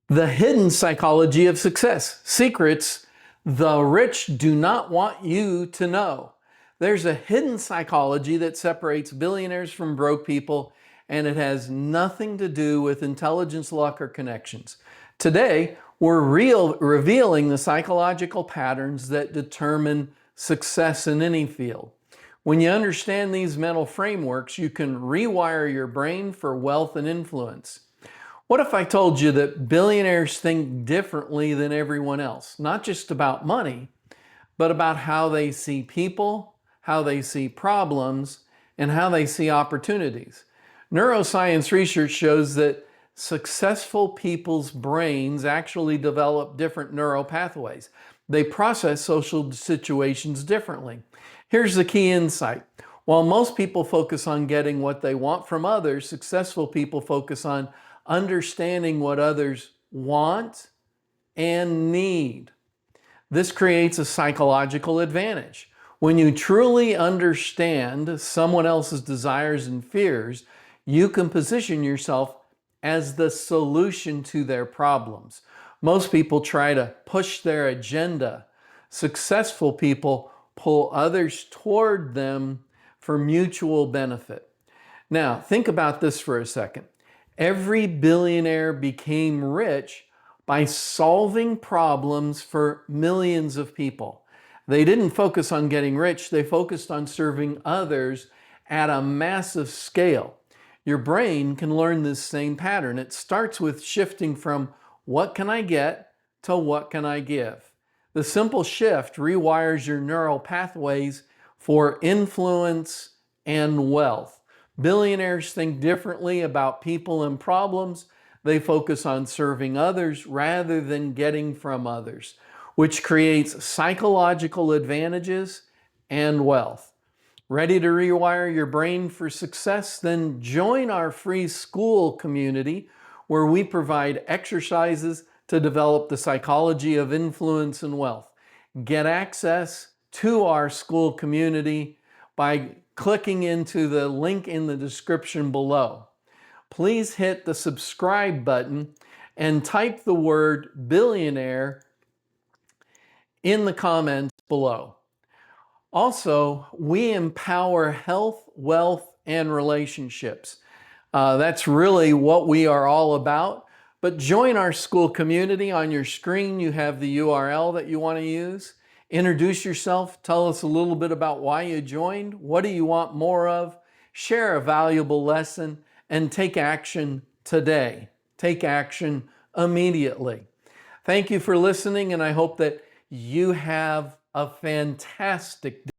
The hidden psychology of success. Secrets the rich do not want you to know. There's a hidden psychology that separates billionaires from broke people, and it has nothing to do with intelligence, luck, or connections. Today, we're revealing the psychological patterns that determine success in any field. When you understand these mental frameworks, you can rewire your brain for wealth and influence. What if I told you that billionaires think differently than everyone else? Not just about money, but about how they see people, how they see problems, and how they see opportunities. Neuroscience research shows that successful people's brains actually develop different neural pathways. They process social situations differently. Here's the key insight. While most people focus on getting what they want from others, successful people focus on understanding what others want and need. This creates a psychological advantage. When you truly understand someone else's desires and fears, you can position yourself as the solution to their problems. Most people try to push their agenda. Successful people pull others toward them for mutual benefit. Now, think about this for a second. Every billionaire became rich by solving problems for millions of people. They didn't focus on getting rich, they focused on serving others at a massive scale. Your brain can learn this same pattern. It starts with shifting from what can I get to what can I give. The simple shift rewires your neural pathways for influence and wealth. Billionaires think differently about people and problems. They focus on serving others rather than getting from others, which creates psychological advantages and wealth. Ready to rewire your brain for success? Then join our free school community where we provide exercises to develop the psychology of influence and wealth. Get access to our school community by clicking into the link in the description below. Please hit the subscribe button and type the word billionaire in the comments below. Also, we empower health, wealth, and relationships. That's really what we are all about. But join our school community. On your screen, you have the URL that you want to use. Introduce yourself. Tell us a little bit about why you joined. What do you want more of? Share a valuable lesson and take action today. Take action immediately. Thank you for listening, and I hope that you have a fantastic day.